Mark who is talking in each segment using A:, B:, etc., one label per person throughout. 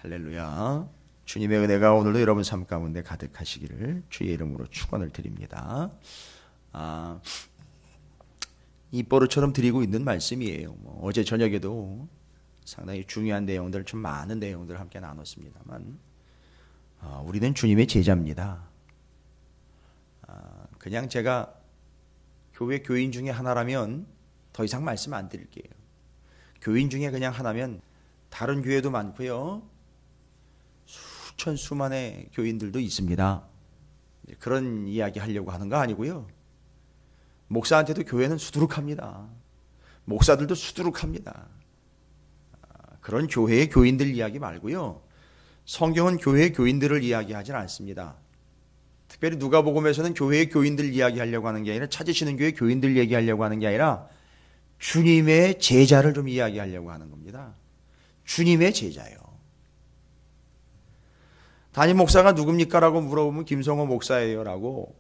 A: 할렐루야. 주님의 은혜가 오늘도 여러분 삶 가운데 가득하시기를 주의 이름으로 축원을 드립니다. 입버릇처럼 드리고 있는 말씀이에요. 어제 저녁에도 상당히 중요한 내용들, 좀 많은 내용들을 함께 나눴습니다만 우리는 주님의 제자입니다. 그냥 제가 교회 교인 중에 하나라면 더 이상 말씀 안 드릴게요. 교인 중에 그냥 하나면 다른 교회도 많고요. 수천 수만의 교인들도 있습니다. 그런 이야기 하려고 하는 거 아니고요. 목사한테도 교회는 수두룩합니다. 목사들도 수두룩합니다. 그런 교회의 교인들 이야기 말고요. 성경은 교회의 교인들을 이야기하진 않습니다. 특별히 누가복음에서는 교회의 교인들 이야기하려고 하는 게 아니라 찾으시는 교회 교인들 얘기하려고 하는 게 아니라 주님의 제자를 좀 이야기하려고 하는 겁니다. 주님의 제자요. 담임 목사가 누굽니까? 라고 물어보면 김성호 목사예요 라고.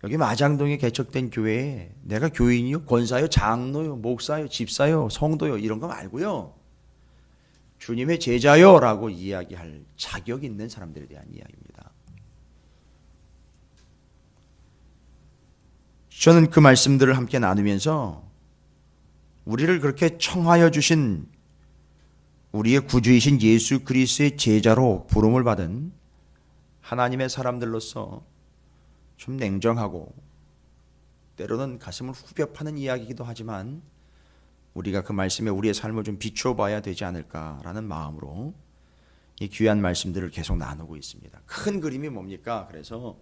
A: 여기 마장동에 개척된 교회에 내가 교인이요? 권사요? 장로요? 목사요? 집사요? 성도요? 이런 거 말고요. 주님의 제자요 라고 이야기할 자격 있는 사람들에 대한 이야기입니다. 저는 그 말씀들을 함께 나누면서 우리를 그렇게 청하여 주신 우리의 구주이신 예수 그리스도의 제자로 부름을 받은 하나님의 사람들로서 좀 냉정하고 때로는 가슴을 후벼 파는 이야기이기도 하지만 우리가 그 말씀에 우리의 삶을 좀 비추어 봐야 되지 않을까라는 마음으로 이 귀한 말씀들을 계속 나누고 있습니다. 큰 그림이 뭡니까? 그래서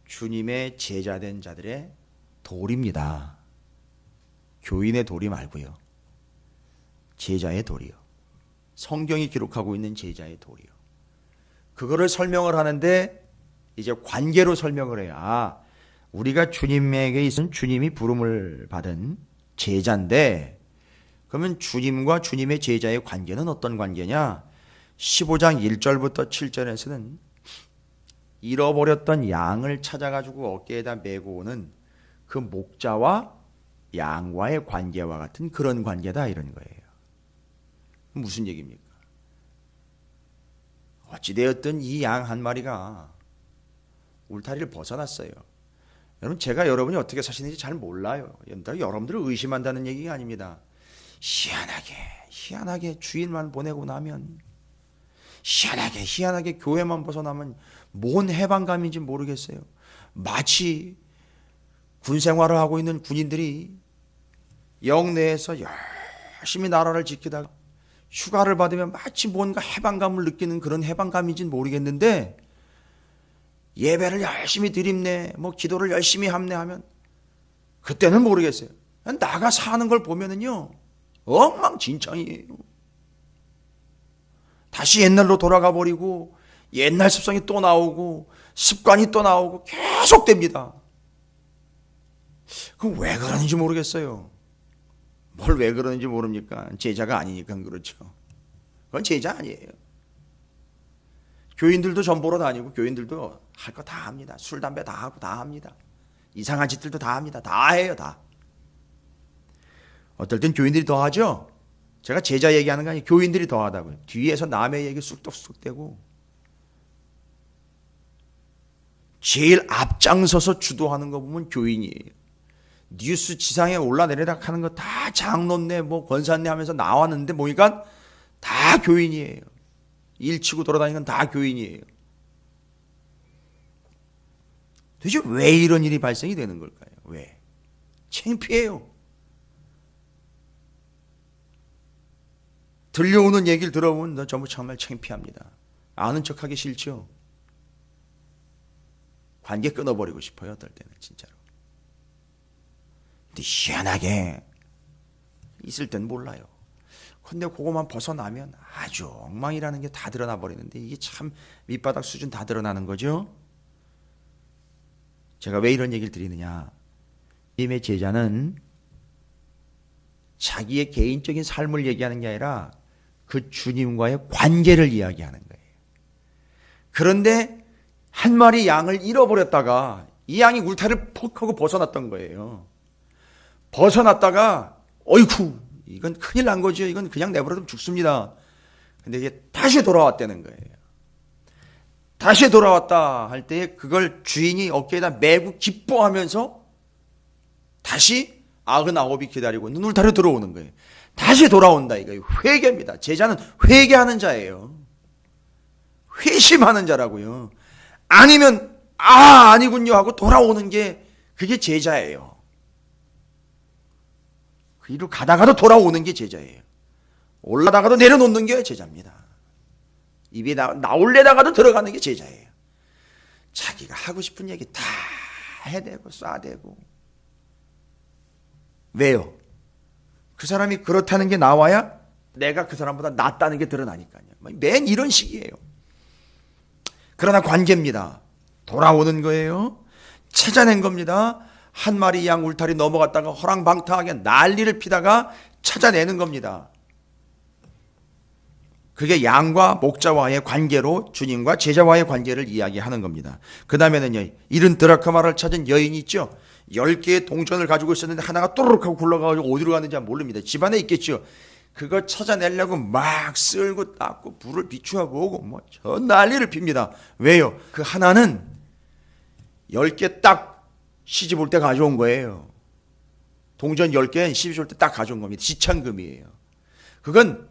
A: 주님의 제자된 자들의 돌입니다. 교인의 돌이 말고요. 제자의 돌이요. 성경이 기록하고 있는 제자의 돌이요. 그거를 설명을 하는데 이제 관계로 설명을 해요. 우리가 주님에게 있은 주님이 부름을 받은 제자인데 그러면 주님과 주님의 제자의 관계는 어떤 관계냐? 15장 1절부터 7절에서는 잃어버렸던 양을 찾아가지고 어깨에다 메고 오는 그 목자와 양과의 관계와 같은 그런 관계다 이런 거예요. 무슨 얘기입니까? 어찌되었든 이 양 한 마리가 울타리를 벗어났어요. 여러분 제가 여러분이 어떻게 사시는지 잘 몰라요. 여러분들을 의심한다는 얘기가 아닙니다. 희한하게 주일만 보내고 나면 희한하게 교회만 벗어나면 뭔 해방감인지 모르겠어요. 마치 군 생활을 하고 있는 군인들이 영내에서 열심히 나라를 지키다가 휴가를 받으면 마치 뭔가 해방감을 느끼는 그런 해방감인지는 모르겠는데 예배를 열심히 드립네, 기도를 열심히 합네하면 그때는 모르겠어요. 나가 사는 걸 보면은요 엉망진창이에요. 다시 옛날로 돌아가 버리고 옛날 습성이 또 나오고 습관이 또 나오고 계속됩니다. 그럼 왜 그러는지 모르겠어요. 뭘 왜 그러는지 모릅니까? 제자가 아니니까 그렇죠. 그건 제자 아니에요. 교인들도 전 보러 다니고 교인들도 할 거 다 합니다. 술, 담배 다 하고 다 합니다. 이상한 짓들도 다 합니다. 다 해요, 다. 어떨 땐 교인들이 더 하죠. 제가 제자 얘기하는 거 아니에요. 교인들이 더 하다고요. 뒤에서 남의 얘기 쑥덕쑥덕대고 제일 앞장서서 주도하는 거 보면 교인이에요. 뉴스 지상에 올라내리다 하는 거 다 장로네 권사네 하면서 나왔는데 보니까 다 교인이에요. 일치고 돌아다니는 건 다 교인이에요. 도대체 왜 이런 일이 발생이 되는 걸까요? 왜? 창피해요. 들려오는 얘기를 들어보면 너 전부 정말 창피합니다. 아는 척하기 싫죠. 관계 끊어버리고 싶어요. 어떨 때는 진짜로. 근데 희한하게 있을 땐 몰라요. 근데 그거만 벗어나면 아주 엉망이라는 게 다 드러나 버리는데 이게 참 밑바닥 수준 다 드러나는 거죠. 제가 왜 이런 얘기를 드리느냐. 주님의 제자는 자기의 개인적인 삶을 얘기하는 게 아니라 그 주님과의 관계를 이야기하는 거예요. 그런데 한 마리 양을 잃어버렸다가 이 양이 울타리를 퍽 하고 벗어났던 거예요. 벗어났다가 어이쿠 이건 큰일 난 거죠. 이건 그냥 내버려두면 죽습니다. 근데 이게 다시 돌아왔다는 거예요. 다시 돌아왔다 할 때 그걸 주인이 어깨에다 메고 기뻐하면서 다시 99이 기다리고 있는 울타리로 들어오는 거예요. 다시 돌아온다 이거예요. 회개입니다. 제자는 회개하는 자예요. 회심하는 자라고요. 아니면 아니군요 하고 돌아오는 게 그게 제자예요. 그 일로 가다가도 돌아오는 게 제자예요. 올라다가도 내려놓는 게 제자입니다. 입에 나올래다가도 들어가는 게 제자예요. 자기가 하고 싶은 얘기 다 해대고 쏴대고. 왜요? 그 사람이 그렇다는 게 나와야 내가 그 사람보다 낫다는 게 드러나니까요. 맨 이런 식이에요. 그러나 관계입니다. 돌아오는 거예요. 찾아낸 겁니다. 한 마리 양 울타리 넘어갔다가 허랑방탕하게 난리를 피다가 찾아내는 겁니다. 그게 양과 목자와의 관계로 주님과 제자와의 관계를 이야기하는 겁니다. 그 다음에는요, 70드라크마를 찾은 여인이 있죠. 10개의 동전을 가지고 있었는데 하나가 또르륵 하고 굴러가가지고 어디로 갔는지 모릅니다. 집안에 있겠죠. 그거 찾아내려고 막 쓸고 닦고 불을 비추어보고 뭐 저 난리를 핍니다. 왜요? 그 하나는 10개 딱 시집 올 때 가져온 거예요. 동전 10개 시집 올 때 딱 가져온 겁니다. 지참금이에요. 그건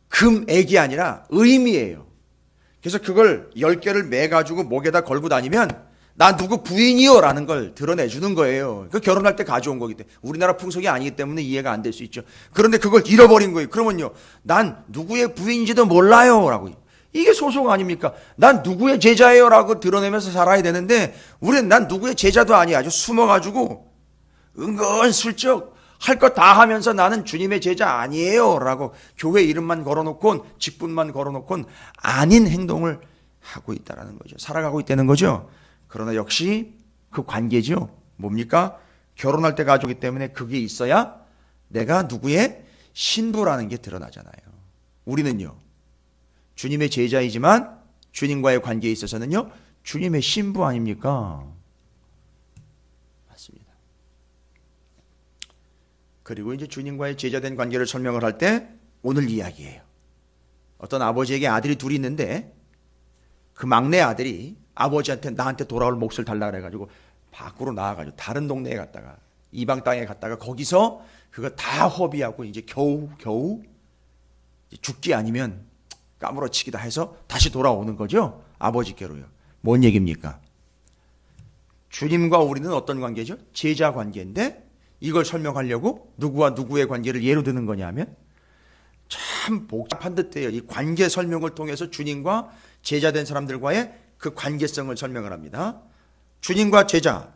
A: 금액이 아니라 의미예요. 그래서 그걸 10개를 매가지고 목에다 걸고 다니면 나 누구 부인이요 라는 걸 드러내주는 거예요. 그 결혼할 때 가져온 거기 때문에. 우리나라 풍속이 아니기 때문에 이해가 안 될 수 있죠. 그런데 그걸 잃어버린 거예요. 그러면요, 난 누구의 부인인지도 몰라요 라고. 이게 소송 아닙니까? 난 누구의 제자예요 라고 드러내면서 살아야 되는데 우리는 난 누구의 제자도 아니야. 아주 숨어가지고 은근슬쩍 할 거 다 하면서 나는 주님의 제자 아니에요 라고 교회 이름만 걸어놓곤 직분만 걸어놓곤 아닌 행동을 하고 있다는 거죠. 살아가고 있다는 거죠. 그러나 역시 그 관계죠. 뭡니까? 결혼할 때 가져오기 때문에 그게 있어야 내가 누구의 신부라는 게 드러나잖아요. 우리는요, 주님의 제자이지만 주님과의 관계에 있어서는요, 주님의 신부 아닙니까? 맞습니다. 그리고 이제 주님과의 제자된 관계를 설명을 할 때 오늘 이야기예요. 어떤 아버지에게 아들이 둘이 있는데 그 막내 아들이 아버지한테 나한테 돌아올 몫을 달라 그래가지고 밖으로 나와가지고 다른 동네에 갔다가 이방 땅에 갔다가 거기서 그거 다 허비하고 이제 겨우 죽기 아니면 까무러치기다 해서 다시 돌아오는 거죠. 아버지께로요. 뭔 얘기입니까? 주님과 우리는 어떤 관계죠? 제자 관계인데 이걸 설명하려고 누구와 누구의 관계를 예로 드는 거냐면 참 복잡한 듯해요. 이 관계 설명을 통해서 주님과 제자된 사람들과의 그 관계성을 설명을 합니다. 주님과 제자,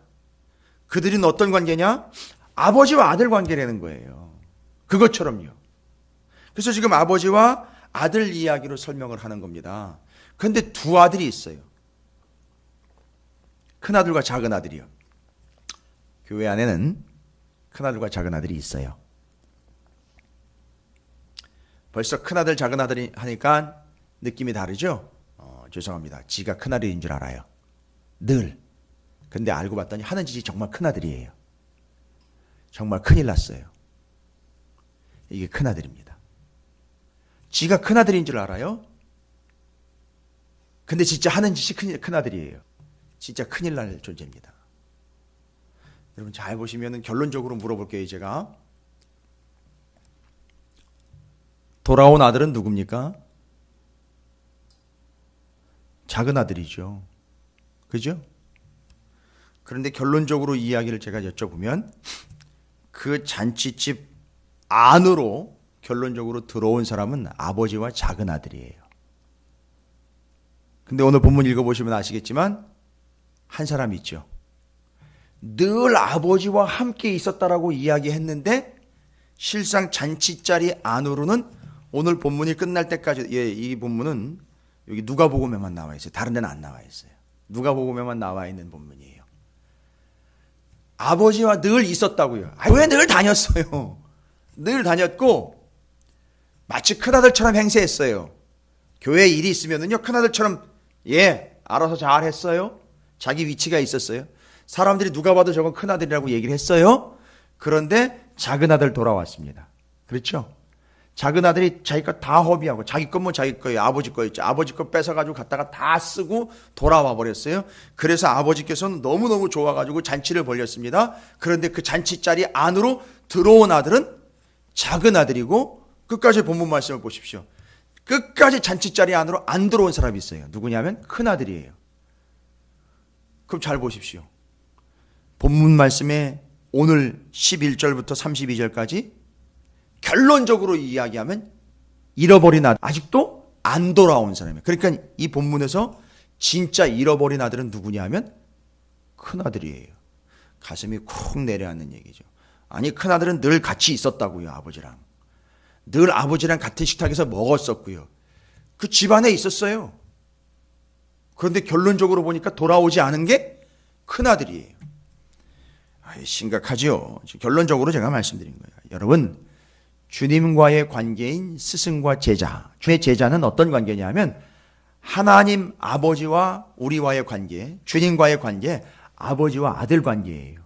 A: 그들은 어떤 관계냐? 아버지와 아들 관계라는 거예요. 그것처럼요. 그래서 지금 아버지와 아들 이야기로 설명을 하는 겁니다. 그런데 두 아들이 있어요. 큰아들과 작은아들이요. 교회 안에는 큰아들과 작은아들이 있어요. 벌써 큰아들 작은아들이 하니까 느낌이 다르죠? 죄송합니다. 지가 큰아들인 줄 알아요. 늘. 근데 알고 봤더니 하는 짓이 정말 큰아들이에요. 정말 큰일 났어요. 이게 큰아들입니다. 지가 큰아들인 줄 알아요. 근데 진짜 하는 짓이 큰아들이에요. 진짜 큰일 날 존재입니다. 여러분 잘 보시면 결론적으로 물어볼게요. 제가 돌아온 아들은 누굽니까? 작은 아들이죠. 그죠? 그런데 결론적으로 이야기를 제가 여쭤보면 그 잔치집 안으로 결론적으로 들어온 사람은 아버지와 작은 아들이에요. 근데 오늘 본문 읽어보시면 아시겠지만 한 사람이 있죠. 늘 아버지와 함께 있었다라고 이야기했는데 실상 잔치자리 안으로는 오늘 본문이 끝날 때까지, 이 본문은 여기 누가복음에만 나와 있어요. 다른 데는 안 나와 있어요. 누가복음에만 나와 있는 본문이에요. 아버지와 늘 있었다고요. 왜 늘 다녔어요? 늘 다녔고 마치 큰아들처럼 행세했어요. 교회에 일이 있으면은요, 큰아들처럼 알아서 잘 했어요. 자기 위치가 있었어요. 사람들이 누가 봐도 저건 큰아들이라고 얘기를 했어요. 그런데 작은아들 돌아왔습니다. 그렇죠? 작은 아들이 자기 거 다 허비하고 자기 건 뭐 자기 거예요. 아버지 거였죠. 아버지 거 뺏어가지고 갔다가 다 쓰고 돌아와 버렸어요. 그래서 아버지께서는 너무너무 좋아가지고 잔치를 벌였습니다. 그런데 그 잔치자리 안으로 들어온 아들은 작은 아들이고 끝까지 본문 말씀을 보십시오. 끝까지 잔치자리 안으로 안 들어온 사람이 있어요. 누구냐면 큰 아들이에요. 그럼 잘 보십시오. 본문 말씀에 오늘 11절부터 32절까지 결론적으로 이야기하면 잃어버린 아들, 아직도 안 돌아온 사람이에요. 그러니까 이 본문에서 진짜 잃어버린 아들은 누구냐 하면 큰 아들이에요. 가슴이 쿵 내려앉는 얘기죠. 아니, 큰 아들은 늘 같이 있었다고요. 아버지랑. 늘 아버지랑 같은 식탁에서 먹었었고요. 그 집안에 있었어요. 그런데 결론적으로 보니까 돌아오지 않은 게 큰 아들이에요. 심각하죠. 결론적으로 제가 말씀드린 거예요. 여러분, 주님과의 관계인 스승과 제자, 주의 제자는 어떤 관계냐면 하나님 아버지와 우리와의 관계, 주님과의 관계, 아버지와 아들 관계예요.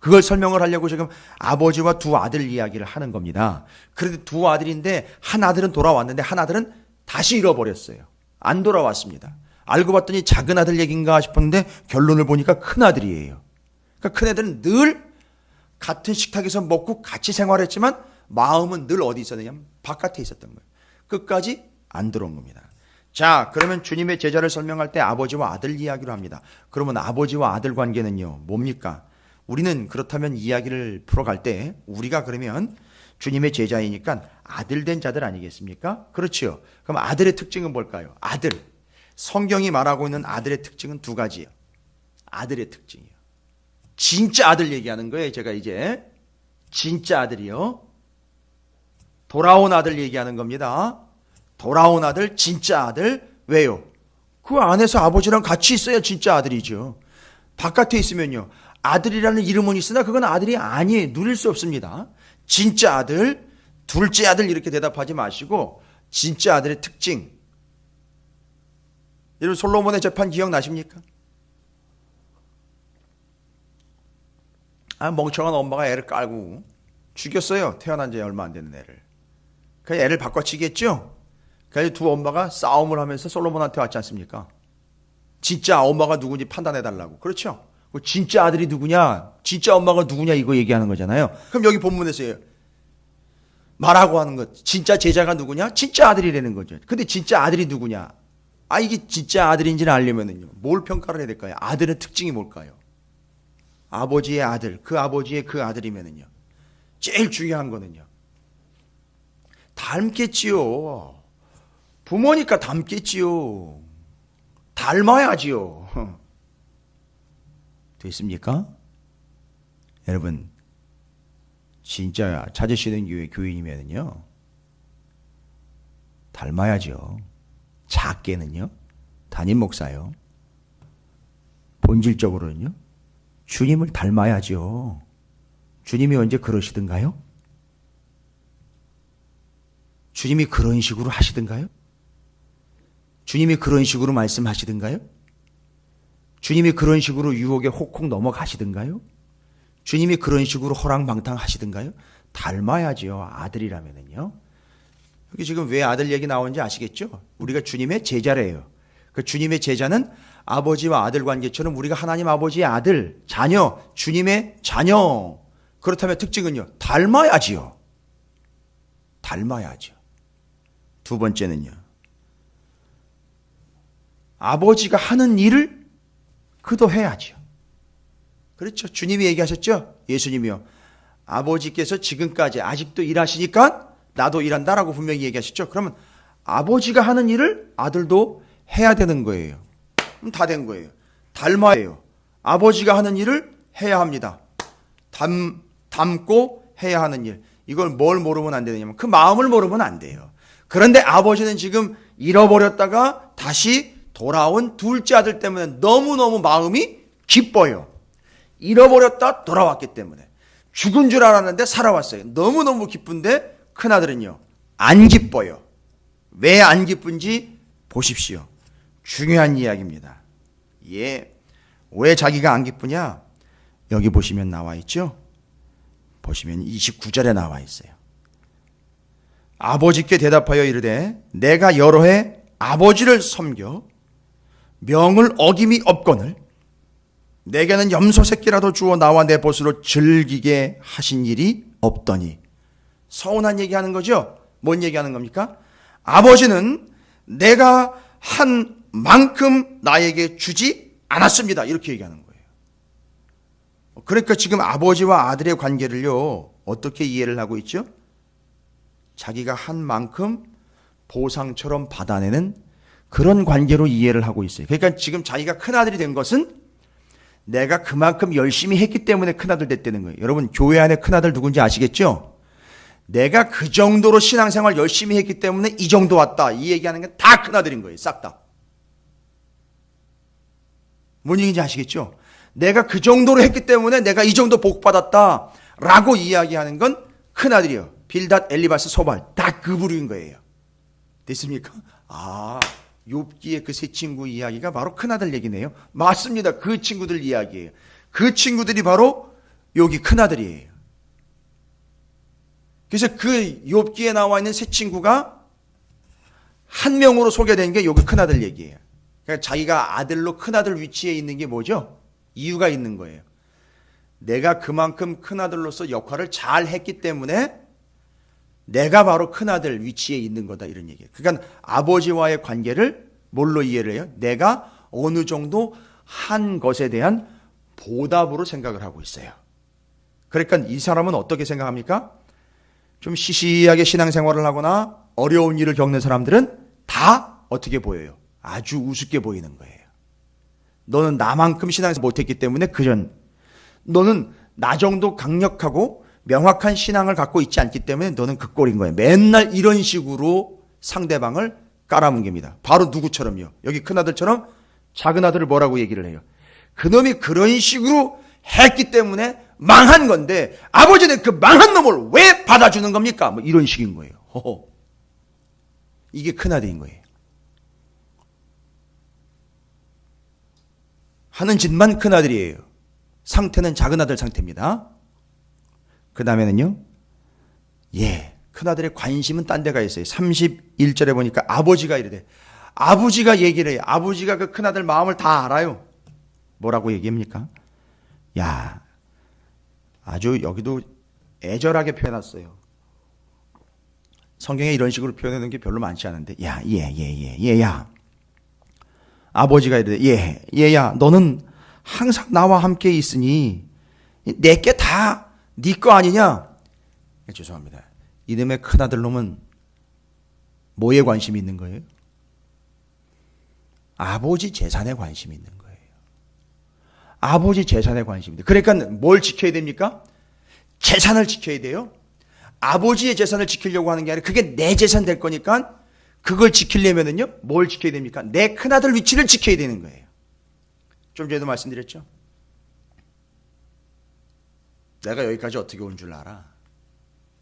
A: 그걸 설명을 하려고 지금 아버지와 두 아들 이야기를 하는 겁니다. 그런데 두 아들인데 한 아들은 돌아왔는데 한 아들은 다시 잃어버렸어요. 안 돌아왔습니다. 알고 봤더니 작은 아들 얘기인가 싶었는데 결론을 보니까 큰 아들이에요. 그러니까 큰 애들은 늘 같은 식탁에서 먹고 같이 생활했지만 마음은 늘 어디 있었느냐면 바깥에 있었던 거예요. 끝까지 안 들어온 겁니다. 자, 그러면 주님의 제자를 설명할 때 아버지와 아들 이야기로 합니다. 그러면 아버지와 아들 관계는요, 뭡니까? 우리는 그렇다면 이야기를 풀어갈 때 우리가 그러면 주님의 제자이니까 아들 된 자들 아니겠습니까? 그렇죠. 그럼 아들의 특징은 뭘까요? 아들. 성경이 말하고 있는 아들의 특징은 두 가지예요. 아들의 특징이요. 진짜 아들 얘기하는 거예요. 제가 이제 진짜 아들이요. 돌아온 아들 얘기하는 겁니다. 돌아온 아들, 진짜 아들. 왜요? 그 안에서 아버지랑 같이 있어야 진짜 아들이죠. 바깥에 있으면요, 아들이라는 이름은 있으나 그건 아들이 아니에요. 누릴 수 없습니다. 진짜 아들, 둘째 아들 이렇게 대답하지 마시고 진짜 아들의 특징. 여러분, 솔로몬의 재판 기억나십니까? 멍청한 엄마가 애를 깔고 죽였어요. 태어난 지 얼마 안 되는 애를. 그 애를 바꿔치겠죠? 그래서 두 엄마가 싸움을 하면서 솔로몬한테 왔지 않습니까? 진짜 엄마가 누군지 판단해달라고. 그렇죠? 진짜 아들이 누구냐? 진짜 엄마가 누구냐? 이거 얘기하는 거잖아요. 그럼 여기 본문에서 말하고 하는 것. 진짜 제자가 누구냐? 진짜 아들이라는 거죠. 근데 진짜 아들이 누구냐? 이게 진짜 아들인지는 알려면은요, 뭘 평가를 해야 될까요? 아들의 특징이 뭘까요? 아버지의 아들, 그 아버지의 그 아들이면은요, 제일 중요한 거는요, 닮겠지요. 부모니까 닮겠지요. 닮아야지요. 됐습니까? 여러분, 진짜 찾으시는 교회 교인이면은요, 닮아야죠. 작게는요, 담임 목사요. 본질적으로는요, 주님을 닮아야죠. 주님이 언제 그러시던가요? 주님이 그런 식으로 하시던가요? 주님이 그런 식으로 말씀하시던가요? 주님이 그런 식으로 유혹에 혹혹 넘어가시던가요? 주님이 그런 식으로 호랑방탕 하시던가요? 닮아야죠. 아들이라면은요. 여기 지금 왜 아들 얘기 나오는지 아시겠죠? 우리가 주님의 제자래요. 그 주님의 제자는 아버지와 아들 관계처럼 우리가 하나님 아버지의 아들, 자녀, 주님의 자녀. 그렇다면 특징은요, 닮아야지요. 닮아야죠. 두 번째는요, 아버지가 하는 일을 그도 해야죠. 그렇죠. 주님이 얘기하셨죠? 예수님이요. 아버지께서 지금까지 아직도 일하시니까 나도 일한다라고 분명히 얘기하셨죠. 그러면 아버지가 하는 일을 아들도 해야 되는 거예요. 그럼 다 된 거예요. 닮아요. 아버지가 하는 일을 해야 합니다. 닮고 해야 하는 일. 이걸 뭘 모르면 안 되느냐면 그 마음을 모르면 안 돼요. 그런데 아버지는 지금 잃어버렸다가 다시 돌아온 둘째 아들 때문에 너무너무 마음이 기뻐요. 잃어버렸다 돌아왔기 때문에. 죽은 줄 알았는데 살아왔어요. 너무너무 기쁜데 큰아들은요, 안 기뻐요. 왜 안 기쁜지 보십시오. 중요한 이야기입니다. 왜 자기가 안 기쁘냐? 여기 보시면 나와 있죠? 보시면 29절에 나와 있어요. 아버지께 대답하여 이르되 내가 여러 해 아버지를 섬겨 명을 어김이 없거늘 내게는 염소 새끼라도 주어 나와 내 벗으로 즐기게 하신 일이 없더니. 서운한 얘기하는 거죠. 뭔 얘기하는 겁니까? 아버지는 내가 한 만큼 나에게 주지 않았습니다. 이렇게 얘기하는 거예요. 그러니까 지금 아버지와 아들의 관계를요, 어떻게 이해를 하고 있죠? 자기가 한 만큼 보상처럼 받아내는 그런 관계로 이해를 하고 있어요. 그러니까 지금 자기가 큰아들이 된 것은 내가 그만큼 열심히 했기 때문에 큰아들 됐다는 거예요. 여러분, 교회 안에 큰아들 누군지 아시겠죠? 내가 그 정도로 신앙생활 열심히 했기 때문에 이 정도 왔다. 이 얘기하는 게 다 큰아들인 거예요. 싹 다. 뭔 얘기인지 아시겠죠? 내가 그 정도로 했기 때문에 내가 이 정도 복 받았다 라고 이야기하는 건 큰아들이요. 빌닷, 엘리바스, 소발 다 그 부류인 거예요. 됐습니까? 욥기의 그 세 친구 이야기가 바로 큰아들 얘기네요. 맞습니다. 그 친구들 이야기예요. 그 친구들이 바로 여기 큰아들이에요. 그래서 그 욥기에 나와 있는 세 친구가 한 명으로 소개된 게 여기 큰아들 얘기예요. 그러니까 자기가 아들로 큰아들 위치에 있는 게 뭐죠? 이유가 있는 거예요. 내가 그만큼 큰아들로서 역할을 잘 했기 때문에 내가 바로 큰아들 위치에 있는 거다, 이런 얘기예요. 그러니까 아버지와의 관계를 뭘로 이해를 해요? 내가 어느 정도 한 것에 대한 보답으로 생각을 하고 있어요. 그러니까 이 사람은 어떻게 생각합니까? 좀 시시하게 신앙생활을 하거나 어려운 일을 겪는 사람들은 다 어떻게 보여요? 아주 우습게 보이는 거예요. 너는 나만큼 신앙생활 못했기 때문에 너는 나 정도 강력하고 명확한 신앙을 갖고 있지 않기 때문에 너는 그 꼴인 거예요. 맨날 이런 식으로 상대방을 깔아뭉갭니다. 바로 누구처럼요? 여기 큰아들처럼 작은아들을 뭐라고 얘기를 해요? 그놈이 그런 식으로 했기 때문에 망한 건데 아버지는 그 망한 놈을 왜 받아주는 겁니까? 뭐 이런 식인 거예요. 허허. 이게 큰아들인 거예요. 하는 짓만 큰아들이에요. 상태는 작은아들 상태입니다. 그 다음에는요, 큰아들의 관심은 딴 데가 있어요. 31절에 보니까 아버지가 이르되, 아버지가 얘기를 해요. 아버지가 그 큰아들 마음을 다 알아요. 뭐라고 얘기합니까? 아주 여기도 애절하게 표현했어요. 성경에 이런 식으로 표현하는 게 별로 많지 않은데, 얘야. 아버지가 이르되, 얘야, 너는 항상 나와 함께 있으니 내게 다 네 거 아니냐? 죄송합니다. 이놈의 큰아들 놈은 뭐에 관심이 있는 거예요? 아버지 재산에 관심이 있는 거예요. 아버지 재산에 관심이 있는 거예요. 그러니까 뭘 지켜야 됩니까? 재산을 지켜야 돼요. 아버지의 재산을 지키려고 하는 게 아니라 그게 내 재산 될 거니까 그걸 지키려면은요, 뭘 지켜야 됩니까? 내 큰아들 위치를 지켜야 되는 거예요. 좀 전에도 말씀드렸죠? 내가 여기까지 어떻게 온 줄 알아?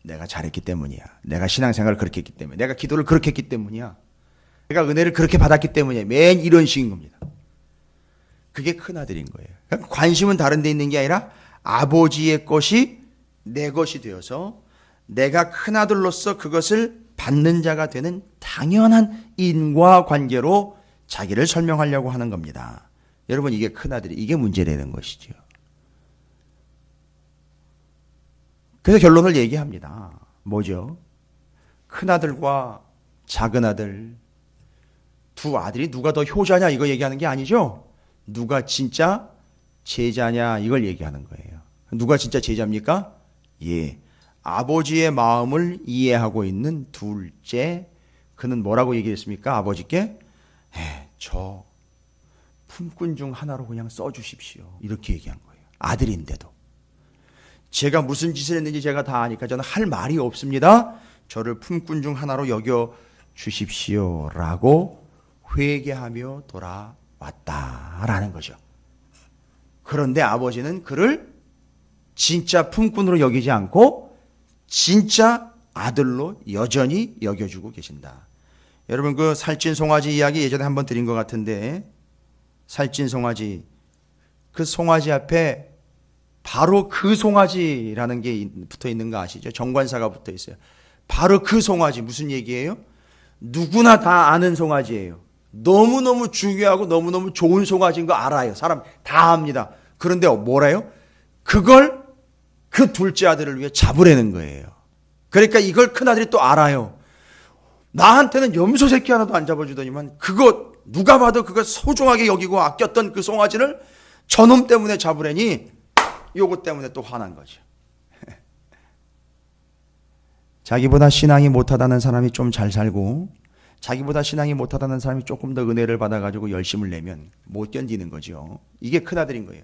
A: 내가 잘했기 때문이야. 내가 신앙생활을 그렇게 했기 때문에. 내가 기도를 그렇게 했기 때문이야. 내가 은혜를 그렇게 받았기 때문이야. 맨 이런 식인 겁니다. 그게 큰아들인 거예요. 그러니까 관심은 다른 데 있는 게 아니라 아버지의 것이 내 것이 되어서 내가 큰아들로서 그것을 받는 자가 되는 당연한 인과관계로 자기를 설명하려고 하는 겁니다. 여러분, 이게 큰아들이, 이게 문제되는 것이죠. 그래서 결론을 얘기합니다. 뭐죠? 큰아들과 작은아들, 두 아들이 누가 더 효자냐 이거 얘기하는 게 아니죠. 누가 진짜 제자냐 이걸 얘기하는 거예요. 누가 진짜 제자입니까? 아버지의 마음을 이해하고 있는 둘째. 그는 뭐라고 얘기했습니까? 아버지께 저 품꾼 중 하나로 그냥 써주십시오. 이렇게 얘기한 거예요. 아들인데도. 제가 무슨 짓을 했는지 제가 다 아니까 저는 할 말이 없습니다. 저를 품꾼 중 하나로 여겨 주십시오. 라고 회개하며 돌아왔다라는 거죠. 그런데 아버지는 그를 진짜 품꾼으로 여기지 않고 진짜 아들로 여전히 여겨주고 계신다. 여러분, 그 살찐 송아지 이야기 예전에 한번 드린 것 같은데, 살찐 송아지, 그 송아지 앞에 바로 그 송아지라는 게 붙어 있는 거 아시죠? 정관사가 붙어 있어요. 바로 그 송아지. 무슨 얘기예요? 누구나 다 아는 송아지예요. 너무너무 중요하고 너무너무 좋은 송아지인 거 알아요. 사람 다 압니다. 그런데 뭐래요? 그걸 그 둘째 아들을 위해 잡으려는 거예요. 그러니까 이걸 큰아들이 또 알아요. 나한테는 염소 새끼 하나도 안 잡아주더니만 그거 누가 봐도 그거 소중하게 여기고 아꼈던 그 송아지를 저놈 때문에 잡으려니 요것 때문에 또 화난 거죠. 자기보다 신앙이 못하다는 사람이 좀 잘 살고 자기보다 신앙이 못하다는 사람이 조금 더 은혜를 받아가지고 열심을 내면 못 견디는 거죠. 이게 큰아들인 거예요.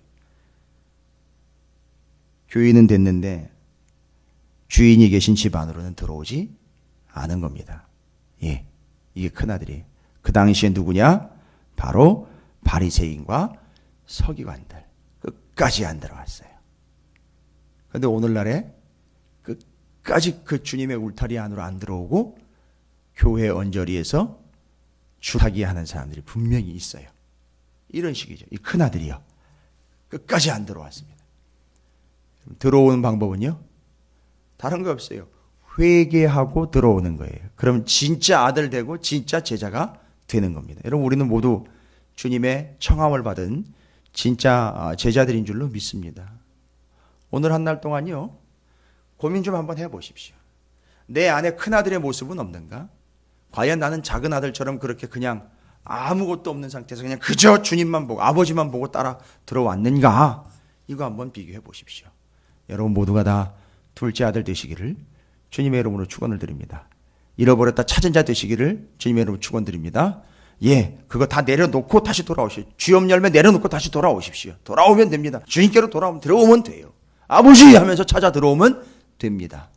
A: 교인은 됐는데 주인이 계신 집 안으로는 들어오지 않은 겁니다. 예, 이게 큰아들이에요. 그 당시에 누구냐? 바로 바리새인과 서기관들. 끝까지 안 들어갔어요. 그런데 오늘날에 끝까지 그 주님의 울타리 안으로 안 들어오고 교회 언저리에서 주타기하는 사람들이 분명히 있어요. 이런 식이죠. 이 큰아들이요. 끝까지 안 들어왔습니다. 들어오는 방법은요? 다른 거 없어요. 회개하고 들어오는 거예요. 그럼 진짜 아들 되고 진짜 제자가 되는 겁니다. 여러분, 우리는 모두 주님의 청함을 받은 진짜 제자들인 줄로 믿습니다. 오늘 한 날 동안요, 고민 좀 한번 해보십시오. 내 안에 큰아들의 모습은 없는가? 과연 나는 작은 아들처럼 그렇게 그냥 아무것도 없는 상태에서 그냥 그저 주님만 보고 아버지만 보고 따라 들어왔는가? 이거 한번 비교해 보십시오. 여러분 모두가 다 둘째 아들 되시기를 주님의 이름으로 축원을 드립니다. 잃어버렸다 찾은 자 되시기를 주님의 이름으로 축원드립니다. 예, 그거 다 내려놓고 다시 돌아오십시오. 주염 열매 내려놓고 다시 돌아오십시오. 돌아오면 됩니다. 주님께로 들어오면 돼요. 아버지 하면서 찾아 들어오면 됩니다.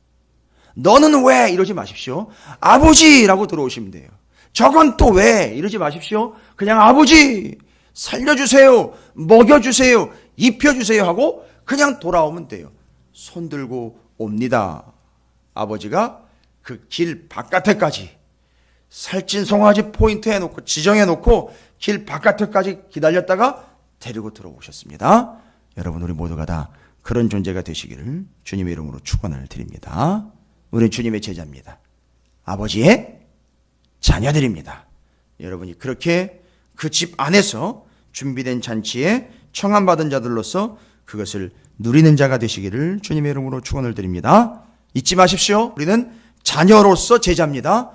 A: 너는 왜? 이러지 마십시오. 아버지라고 들어오시면 돼요. 저건 또 왜? 이러지 마십시오. 그냥 아버지 살려주세요. 먹여주세요. 입혀주세요 하고 그냥 돌아오면 돼요. 손 들고 옵니다. 아버지가 그 길 바깥에까지 살찐 송아지 포인트 해놓고 지정해놓고 길 바깥에까지 기다렸다가 데리고 들어오셨습니다. 여러분 우리 모두가 다 그런 존재가 되시기를 주님의 이름으로 축원을 드립니다. 우리는 주님의 제자입니다. 아버지의 자녀들입니다. 여러분이 그렇게 그 집 안에서 준비된 잔치에 청함받은 자들로서 그것을 누리는 자가 되시기를 주님의 이름으로 축원을 드립니다. 잊지 마십시오. 우리는 자녀로서 제자입니다.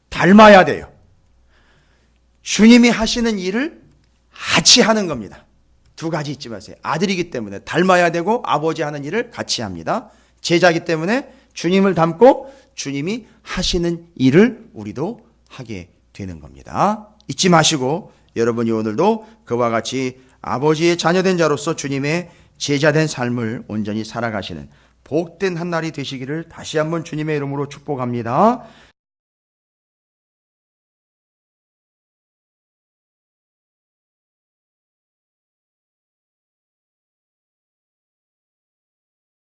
A: 닮아야 돼요. 주님이 하시는 일을 같이 하는 겁니다. 두 가지 잊지 마세요. 아들이기 때문에 닮아야 되고 아버지 하는 일을 같이 합니다. 제자이기 때문에 주님을 닮고 주님이 하시는 일을 우리도 하게 되는 겁니다. 잊지 마시고 여러분이 오늘도 그와 같이 아버지의 자녀된 자로서 주님의 제자된 삶을 온전히 살아가시는 복된 한 날이 되시기를 다시 한번 주님의 이름으로 축복합니다.